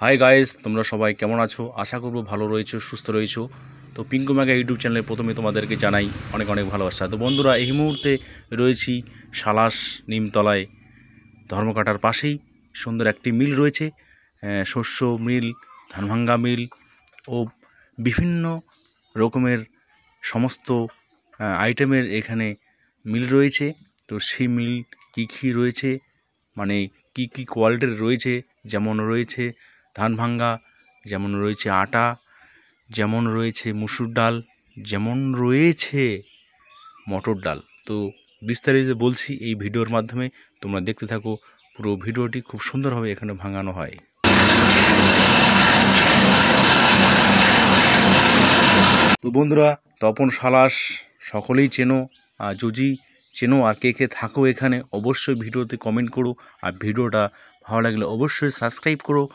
Hi guys, তোমরা সবাই কেমন আছো? আশা করব ভালো রয়েছো, সুস্থ রয়েছো। তো পিঙ্কু ম্যাগা ইউটিউব চ্যানেলে প্রথমে তোমাদেরকে জানাই অনেক অনেক ভালোবাসা। তো বন্ধুরা, এই মুহূর্তে রয়েছি সালাস নিমতলায়, ধর্মকাটার পাশেই সুন্দর একটি মিল রয়েছে, শস্য মিল, ধানভাঙ্গা মিল ও বিভিন্ন রকমের সমস্ত আইটেমের এখানে মিল রয়েছে। তো সেই মিল কী রয়েছে, মানে কি কোয়ালিটির রয়েছে, যেমন রয়েছে ধানভাঙ্গা, যেমন রয়েছে আটা, যেমন রয়েছে মুসুর ডাল, যেমন রয়েছে মটর ডাল। তো বিস্তারিত বলছি এই ভিডিওর মাধ্যমে, তোমরা দেখতে থাকো। পুরো ভিডিওটি খুব সুন্দরভাবে এখানে ভাঙানো হয়। তো বন্ধুরা, তপন সালাস সকলেই চেনো, যদি চেনো আর কে থাকো এখানে, অবশ্যই ভিডিওতে কমেন্ট করো, আর ভিডিওটা ভালো লাগলে অবশ্যই সাবস্ক্রাইব করো,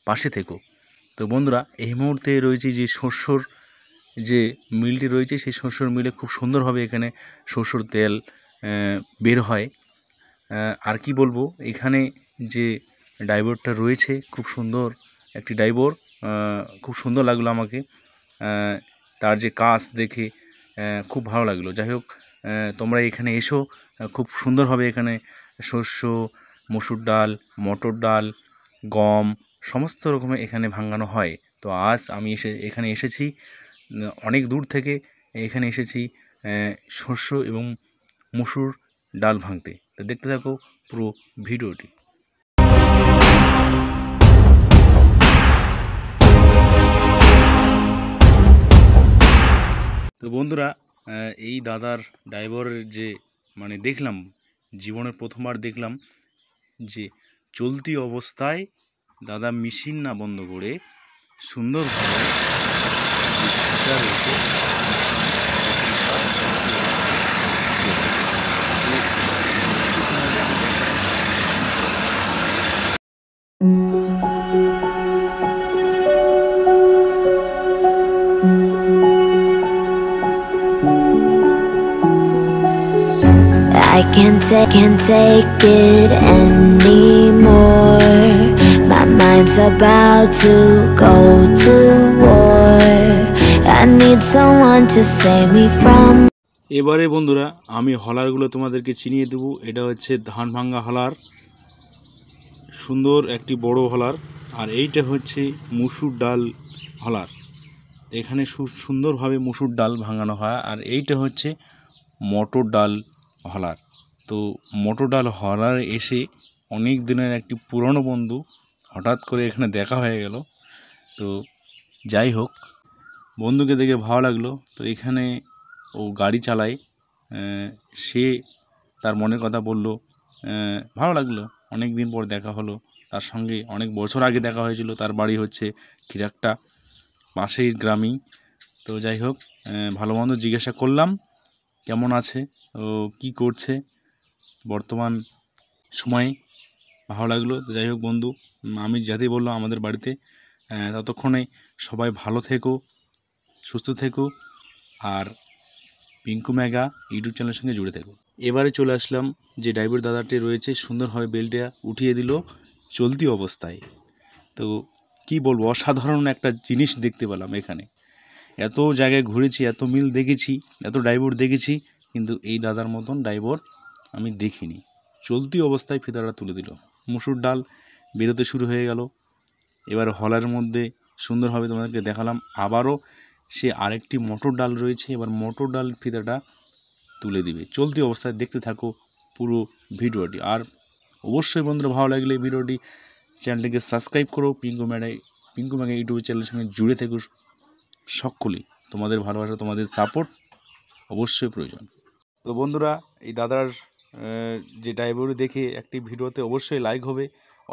পাশে থেকো। তো বন্ধুরা, এই মুহূর্তে রয়েছে যে শস্যর যে মিলটি রয়েছে, সেই শস্যর মিলে খুব সুন্দরভাবে এখানে শস্যর তেল বের হয়। আর কি বলবো, এখানে যে ড্রাইভারটা রয়েছে খুব সুন্দর একটি ড্রাইভার, খুব সুন্দর লাগলো আমাকে, তার যে কাজ দেখে খুব ভালো লাগলো। যাই হোক, তোমরা এখানে এসো, খুব সুন্দরভাবে এখানে শস্য, মসুর ডাল, মটর ডাল, গম সমস্ত রকমের এখানে ভাঙানো হয়। তো আজ আমি এখানে এসেছি, অনেক দূর থেকে এখানে এসেছি শস্য এবং মসুর ডাল ভাঙতে। তো দেখতে থাকো পুরো ভিডিওটি। তো বন্ধুরা, এই দাদার ড্রাইভারের যে দেখলাম, জীবনের প্রথমবার দেখলাম যে চলতি অবস্থায় দাদা মেশিন না বন্ধ করে সুন্দরভাবে I can't take it anymore. My mind's about to go to war. I need someone to save me from. এবারে বন্ধুরা, আমি হলারগুলো তোমাদেরকে চিনিয়ে দেবো। এটা হচ্ছে ধানভাঙ্গা হলার, সুন্দর একটি বড় হলার। আর এইটা হচ্ছে মুসুর ডাল হলার, এখানে সুন্দরভাবে মুসুর ডাল ভাঙানো হয়। আর এইটা হচ্ছে মটর ডাল হলার। তো মটর ডাল হলার এসে অনেক দিনের একটি পুরনো বন্ধু, হঠাৎ করে এখানে দেখা হয়ে গেল। তো যাই হোক, বন্ধুকে দেখে ভালো লাগলো। তো এখানে ও গাড়ি চালায়, সে তার মনের কথা বলল, ভালো লাগলো। অনেক দিন পর দেখা হলো তার সঙ্গে, অনেক বছর আগে দেখা হয়েছিল। তার বাড়ি হচ্ছে খিরাক্টা, পাশের গ্রামেই। তো যাই হোক, ভালো মন্দ জিজ্ঞাসা করলাম কেমন আছে ও কী করছে বর্তমান সময়ে, ভালো লাগলো। তো যাই হোক বন্ধু, আমি যাতেই বললাম আমাদের বাড়িতে, ততক্ষণে সবাই ভালো থেকো, সুস্থ থেকো, আর পিঙ্কু ম্যাগা ইউটিউব চ্যানেলের সঙ্গে জুড়ে থেকো। এবারে চলে আসলাম যে ড্রাইভার দাদাটি রয়েছে, সুন্দরভাবে বেলটা উঠিয়ে দিল চলতি অবস্থায়। তো কি বলবো, অসাধারণ একটা জিনিস দেখতে পেলাম এখানে। এত জায়গায় ঘুরেছি, এত মিল দেখেছি, এত ড্রাইভার দেখেছি, কিন্তু এই দাদার মতন ড্রাইভার আমি দেখিনি। চলতি অবস্থায় ফিতাটা তুলে দিল, মুসুর ডাল বেরোতে শুরু হয়ে গেল। এবার হলার মধ্যে সুন্দরভাবে তোমাদেরকে দেখালাম। আবারও সে আরেকটি মটর ডাল রয়েছে, এবার মটর ডাল ফিতাটা তুলে দিবে চলতি অবস্থায়। দেখতে থাকো পুরো ভিডিওটি। আর অবশ্যই বন্ধুরা, ভালো লাগলে ভিডিওটি, চ্যানেলটিকে সাবস্ক্রাইব করো। পিঙ্কু ম্যাগা ইউটিউব চ্যানেলের সঙ্গে জুড়ে থেকো সকলেই। তোমাদের ভালোবাসা, তোমাদের সাপোর্ট অবশ্যই প্রয়োজন। তো বন্ধুরা, এই দাদার যে ড্রাইভারি দেখে একটি ভিডিওতে অবশ্যই লাইক হবে।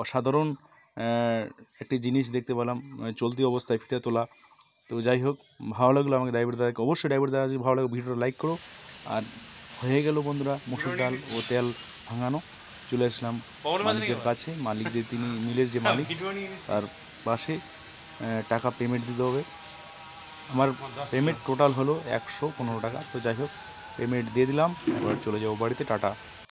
অসাধারণ একটি জিনিস দেখতে পেলাম, চলতি অবস্থায় ফিতে তোলা। তো যাই হোক, ভালো লাগলো আমাকে ড্রাইভার দাদাকে। অবশ্যই ড্রাইভার দাদা যদি ভালো লাগে ভিডিওটা লাইক করো। আর হয়ে গেল বন্ধুরা মসুর ডাল ও তেল ভাঙানো। চলে আসলাম মালিকের কাছে। মালিক যে তিনি মিলের যে মালিক, তার পাশে টাকা পেমেন্ট দিতে হবে। আমার পেমেন্ট টোটাল হলো 115 টাকা। তো যাই হোক, পেমেন্ট দিয়ে দিলাম, এবার চলে যাবো বাড়িতে। টাটা।